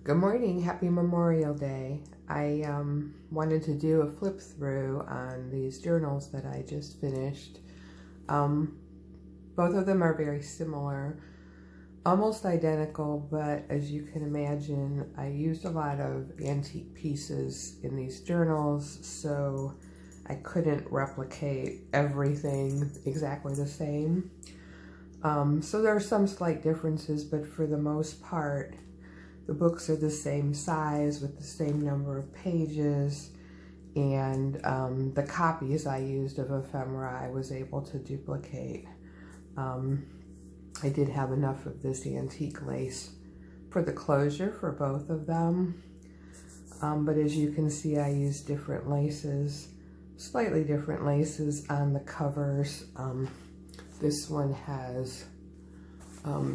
Good morning, happy Memorial Day. I wanted to do a flip through on these journals that I just finished. Both of them are very similar, almost identical, but as you can imagine, I used a lot of antique pieces in these journals, so I couldn't replicate everything exactly the same. So there are some slight differences, but for the most part, the books are the same size with the same number of pages, and the copies I used of ephemera I was able to duplicate. I did have enough of this antique lace for the closure for both of them, but as you can see, I used different laces, slightly different laces on the covers. This one has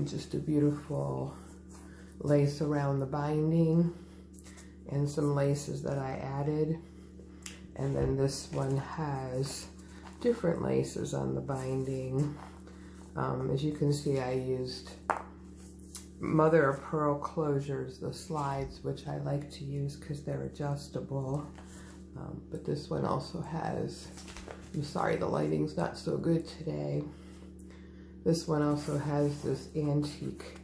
just a beautiful lace around the binding and some laces that I added, and then this one has different laces on the binding. As you can see, I used mother of pearl closures, the slides, which I like to use because they're adjustable, but this one also has, I'm sorry the lighting's not so good today, this one also has this antique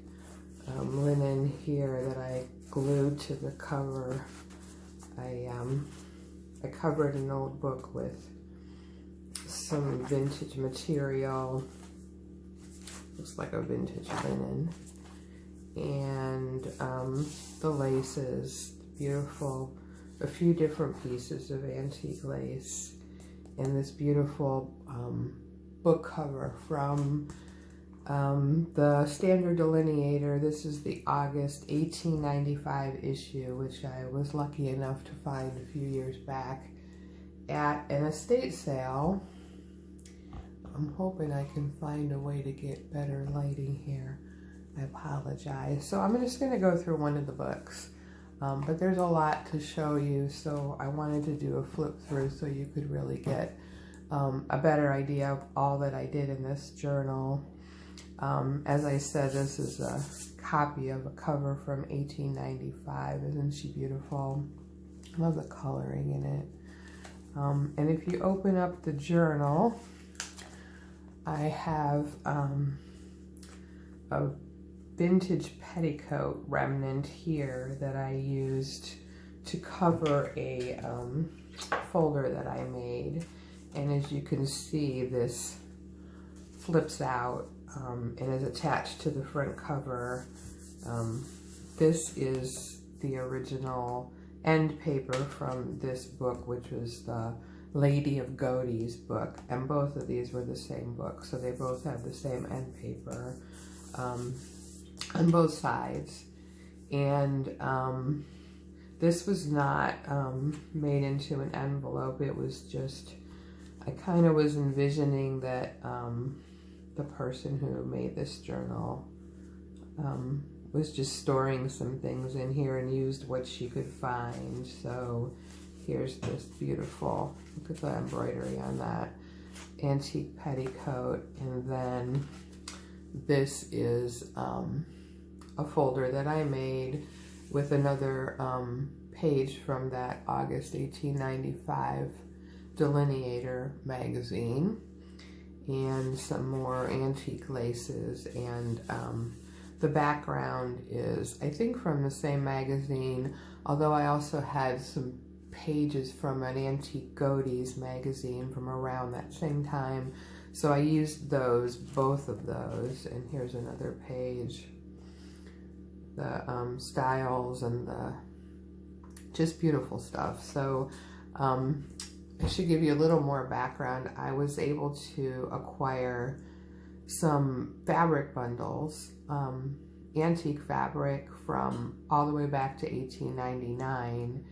linen here that I glued to the cover. I covered an old book with some vintage material, looks like a vintage linen, and the laces, beautiful, a few different pieces of antique lace, and this beautiful book cover from the Standard Delineator. This is the August 1895 issue, which I was lucky enough to find a few years back at an estate sale. I'm hoping I can find a way to get better lighting here. I apologize. So I'm just going to go through one of the books, but there's a lot to show you, so I wanted to do a flip through so you could really get a better idea of all that I did in this journal. As I said, this is a copy of a cover from 1895. Isn't she beautiful? I love the coloring in it. And if you open up the journal, I have a vintage petticoat remnant here that I used to cover a folder that I made. And as you can see, this flips out and is attached to the front cover. This is the original end paper from this book, which was the Lady of Godey's book, and both of these were the same book, so they both have the same end paper on both sides. And this was not made into an envelope. It was just, I kind of was envisioning that the person who made this journal was just storing some things in here and used what she could find. So here's this beautiful, look at the embroidery on that, antique petticoat. And then this is a folder that I made with another page from that August 1895 Delineator magazine, and some more antique laces. And the background is, I think, from the same magazine, although I also had some pages from an Antique Godey's magazine from around that same time, so I used those, both of those. And here's another page, the styles and the just beautiful stuff. So I should give you a little more background. I was able to acquire some fabric bundles, antique fabric from all the way back to 1899.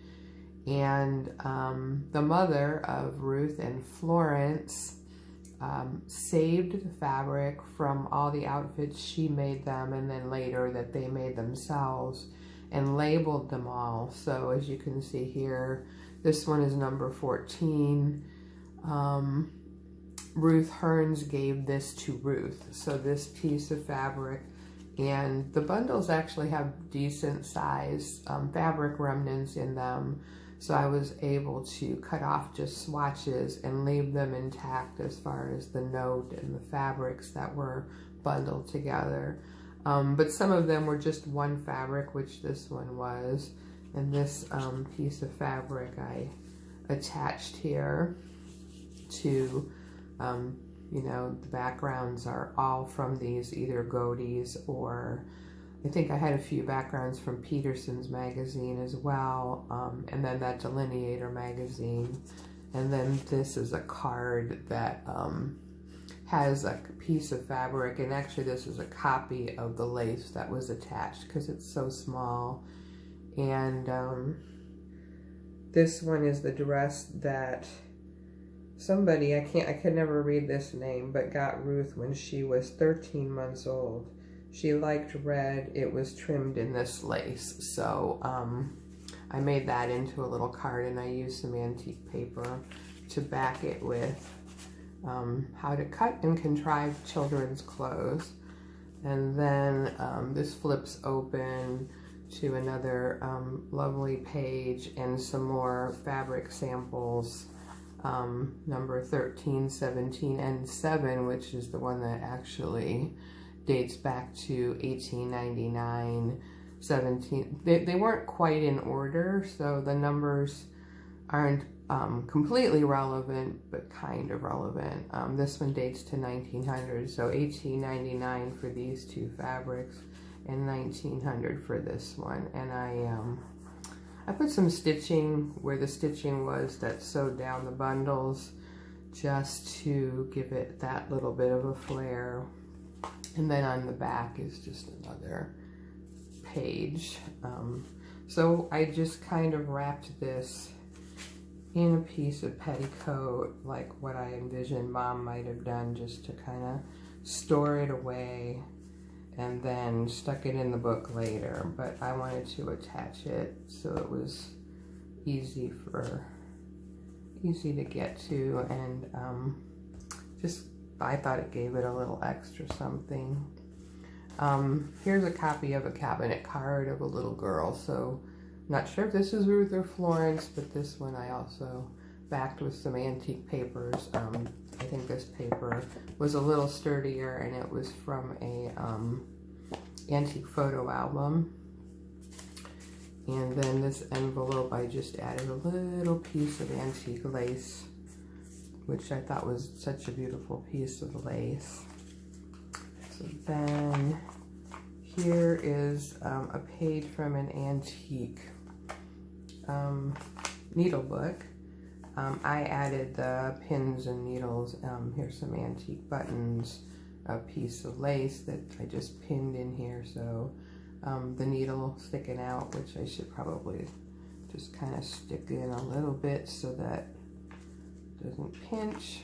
And the mother of Ruth and Florence saved the fabric from all the outfits she made them, and then later that they made themselves, and labeled them all. So as you can see here, this one is number 14. Ruth Hearns gave this to Ruth. So this piece of fabric And the bundles actually have decent size fabric remnants in them. So I was able to cut off just swatches and leave them intact as far as the note and the fabrics that were bundled together. But some of them were just one fabric, which this one was. And this piece of fabric I attached here to, you know, the backgrounds are all from these either Godey's, or I think I had a few backgrounds from Peterson's magazine as well, and then that Delineator magazine. And then this is a card that has a piece of fabric, and actually this is a copy of the lace that was attached because it's so small. And this one is the dress that somebody, I could never read this name, but got Ruth when she was 13 months old. She liked red. It was trimmed in this lace. So I made that into a little card, and I used some antique paper to back it with how to cut and contrive children's clothes. And then this flips open to another lovely page and some more fabric samples. Number 13, 17, and 7, which is the one that actually dates back to 1899, 17. They weren't quite in order, so the numbers aren't completely relevant, but kind of relevant. This one dates to 1900, so 1899 for these two fabrics, and 1900 for this one. And I put some stitching where the stitching was that sewed down the bundles, just to give it that little bit of a flare. And then on the back is just another page. So I just kind of wrapped this in a piece of petticoat, like what I envisioned Mom might have done, just to kind of store it away, and then stuck it in the book later. But I wanted to attach it so it was easy to get to, and I thought it gave it a little extra something. Here's a copy of a cabinet card of a little girl. So not sure if this is Ruth or Florence, but this one I also backed with some antique papers. I think this paper was a little sturdier, and it was from a antique photo album. And then this envelope, I just added a little piece of antique lace, which I thought was such a beautiful piece of lace. So then here is a page from an antique needle book. I added the pins and needles. Here's some antique buttons, a piece of lace that I just pinned in here, so the needle sticking out, which I should probably just kind of stick in a little bit so that it doesn't pinch.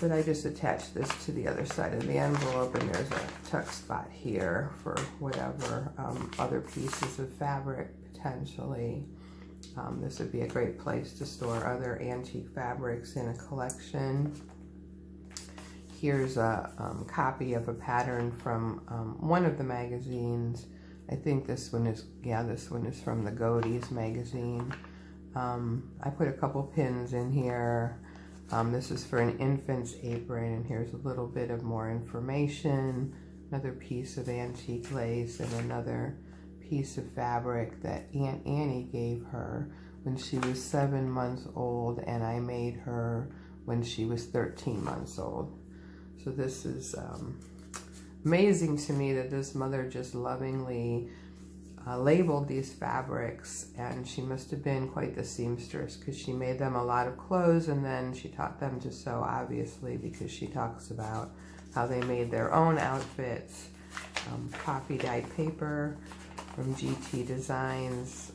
But I just attached this to the other side of the envelope, and there's a tuck spot here for whatever other pieces of fabric potentially. This would be a great place to store other antique fabrics in a collection. Here's a copy of a pattern from one of the magazines. I think this one is, yeah, this one is from the Godey's magazine. I put a couple pins in here. This is for an infant's apron, and here's a little bit of more information. Another piece of antique lace, and another piece of fabric that Aunt Annie gave her when she was 7 months old, and I made her when she was 13 months old. So this is amazing to me that this mother just lovingly labeled these fabrics, and she must have been quite the seamstress, because she made them a lot of clothes, and then she taught them to sew, obviously, because she talks about how they made their own outfits. Coffee dyed paper from GT Designs,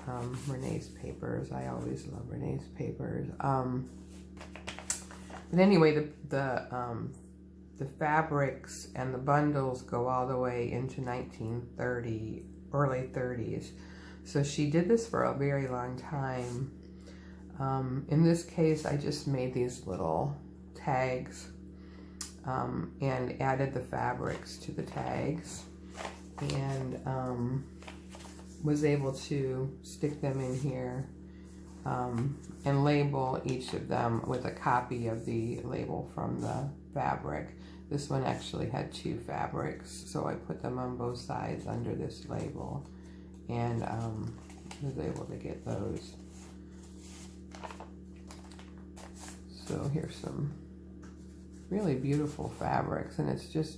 Renee's papers. I always love Renee's papers. But anyway, the fabrics and the bundles go all the way into 1930, early 30s. So she did this for a very long time. In this case, I just made these little tags. and added the fabrics to the tags, and was able to stick them in here and label each of them with a copy of the label from the fabric. This one actually had 2 fabrics, so I put them on both sides under this label, and was able to get those. So here's some really beautiful fabrics, and it's just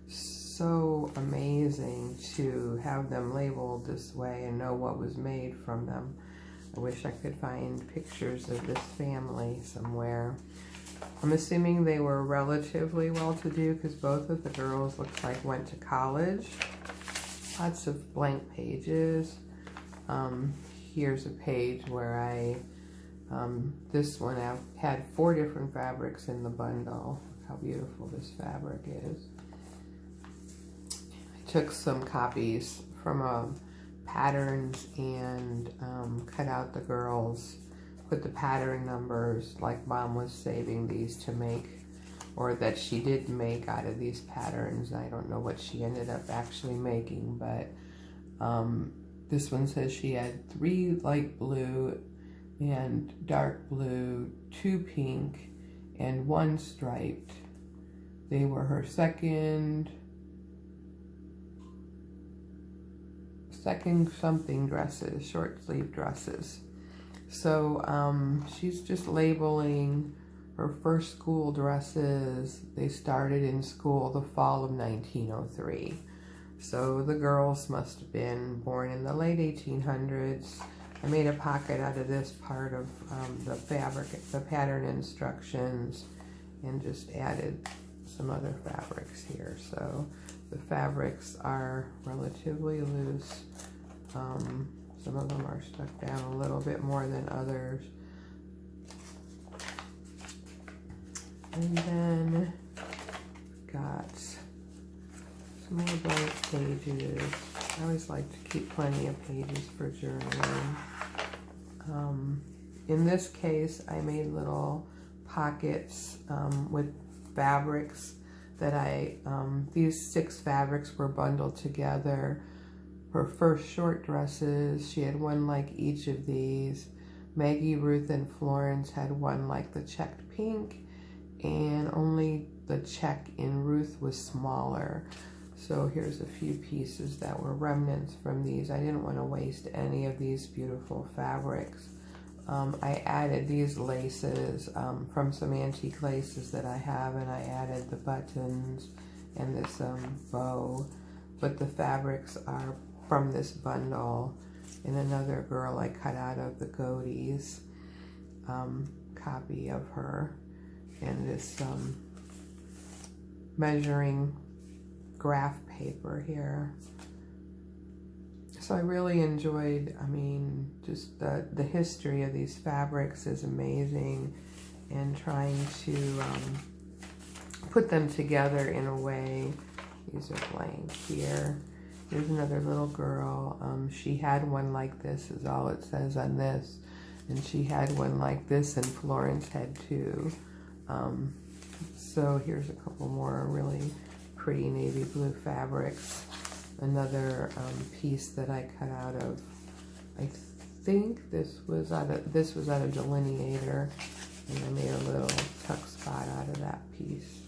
so amazing to have them labeled this way and know what was made from them. I wish I could find pictures of this family somewhere. I'm assuming they were relatively well-to-do because both of the girls looks like went to college. Lots of blank pages. Here's a page where this one I had 4 different fabrics in the bundle. Look how beautiful this fabric is. I took some copies from patterns and cut out the girls, put the pattern numbers, like Mom was saving these to make, or that she did make out of these patterns. I don't know what she ended up actually making, but this one says she had 3 light blue and dark blue, 2 pink, and 1 striped. They were her second something dresses, short sleeve dresses. So she's just labeling her first school dresses. They started in school the fall of 1903. So the girls must have been born in the late 1800s. I made a pocket out of this part of the fabric, the pattern instructions, and just added some other fabrics here. So the fabrics are relatively loose. Some of them are stuck down a little bit more than others. And then got some more blank pages. I always like to keep plenty of pages for journaling. In this case, I made little pockets with fabrics that these 6 fabrics were bundled together. Her first short dresses, she had 1 like each of these. Maggie, Ruth, and Florence had 1 like the checked pink, and only the check in Ruth was smaller. So here's a few pieces that were remnants from these. I didn't want to waste any of these beautiful fabrics. I added these laces from some antique laces that I have, and I added the buttons and this bow. But the fabrics are from this bundle, and another girl I cut out of the Godey's copy of her, and this measuring graph paper here. So I really enjoyed, I mean, just the history of these fabrics is amazing, and trying to put them together in a way. These are blank here. Here's another little girl. She had 1 like this, is all it says on this. And she had 1 like this, and Florence had 2. So here's a couple more really pretty navy blue fabrics. Another piece that I cut out of, I think this was out of Delineator, and I made a little tuck spot out of that piece.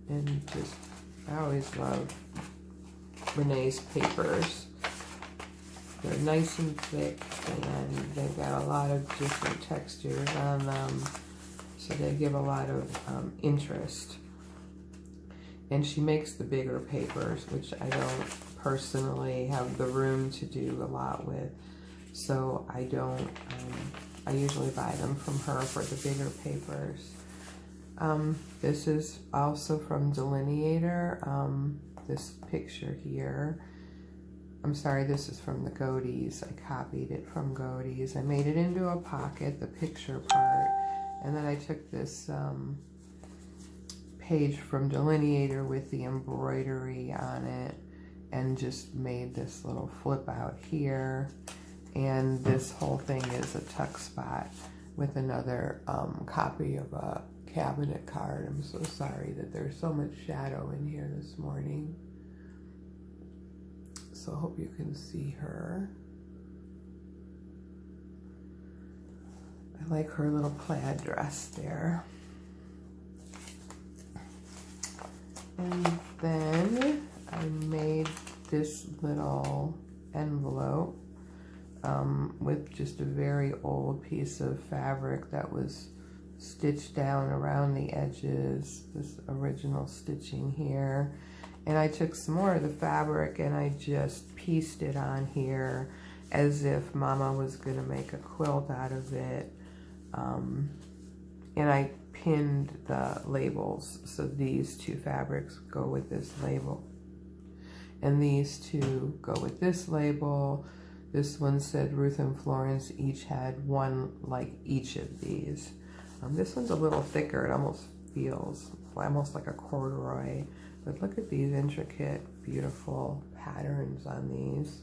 And just, I always love Renee's papers. They're nice and thick, and they've got a lot of different textures on them, so they give a lot of interest. And she makes the bigger papers, which I don't personally have the room to do a lot with, so I don't, I usually buy them from her for the bigger papers. This is also from Delineator, this picture here. I'm sorry, this is from the Godey's. I copied it from Godey's. I made it into a pocket, the picture part, and then I took this page from Delineator with the embroidery on it and just made this little flip out here, and this whole thing is a tuck spot. with another copy of a cabinet card. I'm so sorry that there's so much shadow in here this morning. So I hope you can see her. I like her little plaid dress there. And then I made this little envelope with just a very old piece of fabric that was stitched down around the edges, this original stitching here. And I took some more of the fabric and I just pieced it on here as if Mama was gonna make a quilt out of it. And I pinned the labels, so these two fabrics go with this label. And these two go with this label. This one said Ruth and Florence each had one like each of these. This one's a little thicker. It almost feels almost like a corduroy. But look at these intricate, beautiful patterns on these.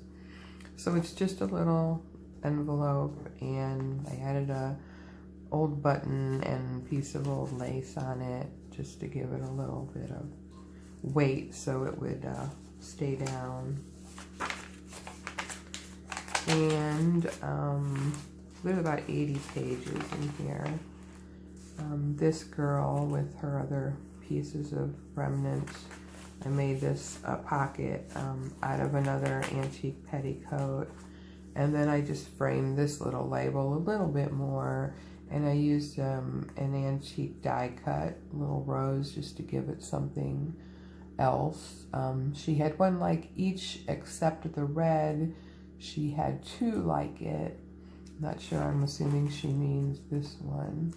So it's just a little envelope, and I added a old button and piece of old lace on it just to give it a little bit of weight so it would stay down. And there's about 80 pages in here. This girl with her other pieces of remnants, I made this pocket out of another antique petticoat, and then I just framed this little label a little bit more, and I used an antique die cut little rose just to give it something else. She had one like each except the red. She had two like it. Not sure, I'm assuming she means this one.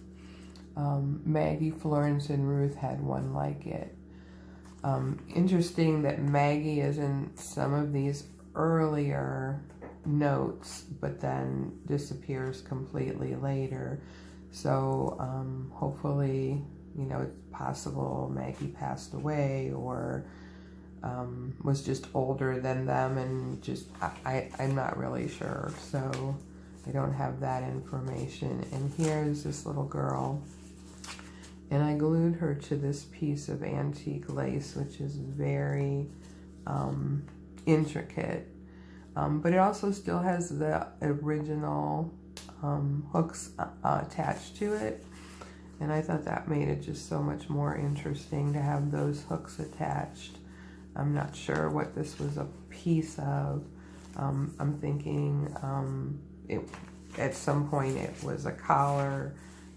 Maggie, Florence, and Ruth had one like it. Interesting that Maggie is in some of these earlier notes, but then disappears completely later. So hopefully, you know, it's possible Maggie passed away or was just older than them, and just I'm not really sure, so I don't have that information. And here's this little girl, and I glued her to this piece of antique lace, which is very intricate, but it also still has the original hooks attached to it, and I thought that made it just so much more interesting to have those hooks attached. I'm not sure what this was a piece of. I'm thinking at some point it was a collar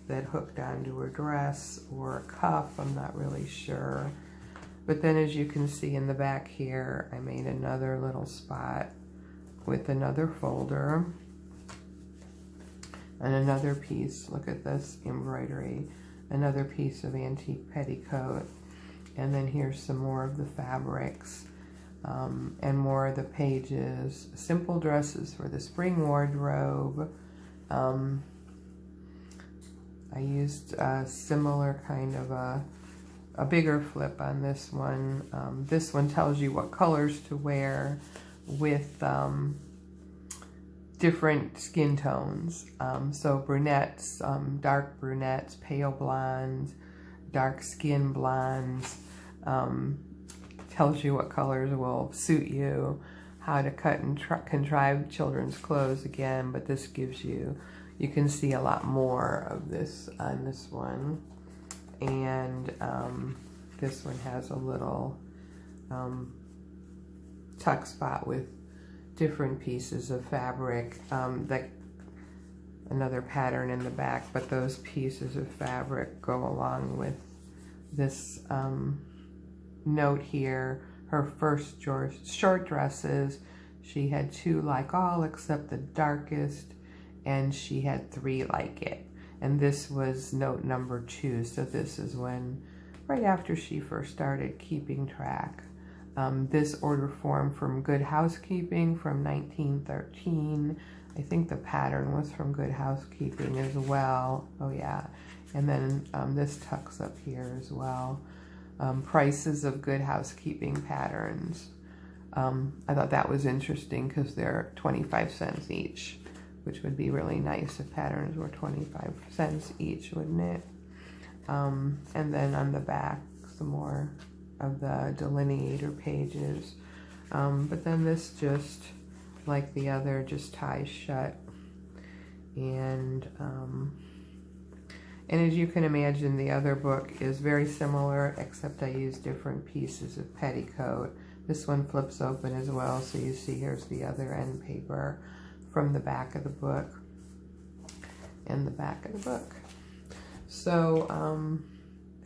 that hooked onto her dress or a cuff. I'm not really sure. But then, as you can see in the back here, I made another little spot with another folder and another piece. Look at this embroidery. Another piece of antique petticoat. And then here's some more of the fabrics and more of the pages. Simple dresses for the spring wardrobe. I used a similar kind of a bigger flip on this one. This one tells you what colors to wear with different skin tones. So brunettes, dark brunettes, pale blondes, dark skin blondes. Tells you what colors will suit you, how to cut and contrive children's clothes again, but this gives you, you can see a lot more of this on this one. And this one has a little tuck spot with different pieces of fabric, like another pattern in the back, but those pieces of fabric go along with this note here. Her first short dresses, she had two like all except the darkest, and she had three like it. And this was note number 2, so this is when, right after she first started keeping track. This order form from Good Housekeeping from 1913. I think the pattern was from Good Housekeeping as well. Oh yeah, and then this tucks up here as well. Prices of Good Housekeeping patterns. I thought that was interesting because they're 25 cents each. which would be really nice if patterns were 25 cents each, wouldn't it? And then on the back, some more of the delineator pages. But then this just, like the other, just ties shut. And as you can imagine, the other book is very similar, except I use different pieces of petticoat. This one flips open as well, so you see here's the other end paper from the back of the book and the back of the book. So,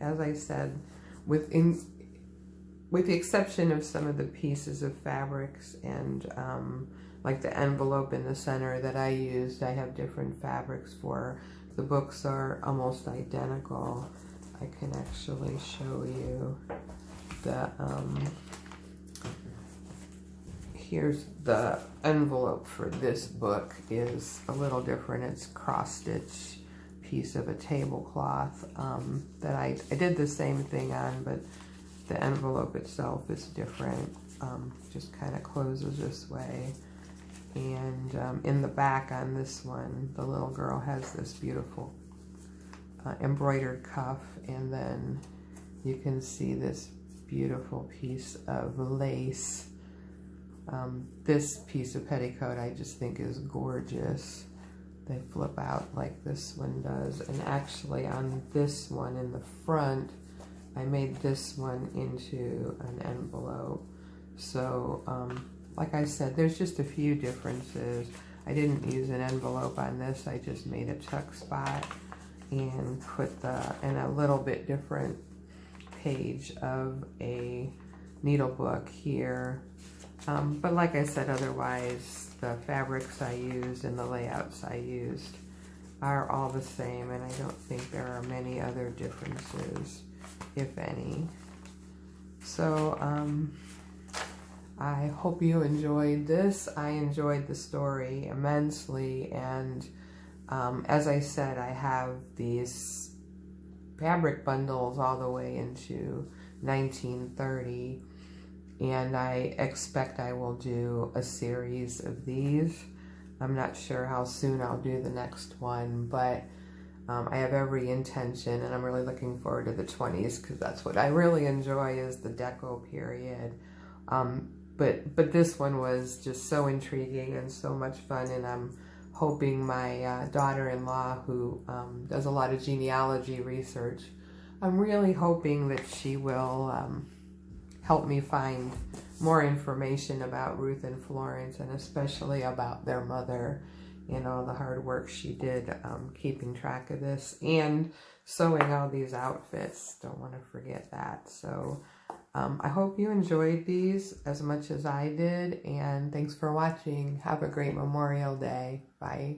as I said, with the exception of some of the pieces of fabrics and like the envelope in the center that I used, I have different fabrics for. The books are almost identical. I can actually show you the, here's the envelope for this book is a little different. It's cross-stitch piece of a tablecloth that I did the same thing on, but the envelope itself is different. Just kind of closes this way. And in the back on this one, the little girl has this beautiful embroidered cuff, and then you can see this beautiful piece of lace. This piece of petticoat I just think is gorgeous. They flip out like this one does. And actually on this one in the front, I made this one into an envelope. So, like I said, there's just a few differences. I didn't use an envelope on this. I just made a tuck spot and put in a little bit different page of a needle book here. But like I said, otherwise, the fabrics I used and the layouts I used are all the same, and I don't think there are many other differences, if any. So, I hope you enjoyed this. I enjoyed the story immensely, and as I said, I have these fabric bundles all the way into 1930, and I expect I will do a series of these. I'm not sure how soon I'll do the next one, but I have every intention, and I'm really looking forward to the 20s because that's what I really enjoy, is the Deco period. But this one was just so intriguing and so much fun, and I'm hoping my daughter-in-law, who does a lot of genealogy research, I'm really hoping that she will help me find more information about Ruth and Florence, and especially about their mother and all the hard work she did keeping track of this and sewing all these outfits. Don't want to forget that. So I hope you enjoyed these as much as I did, and thanks for watching. Have a great Memorial Day. Bye.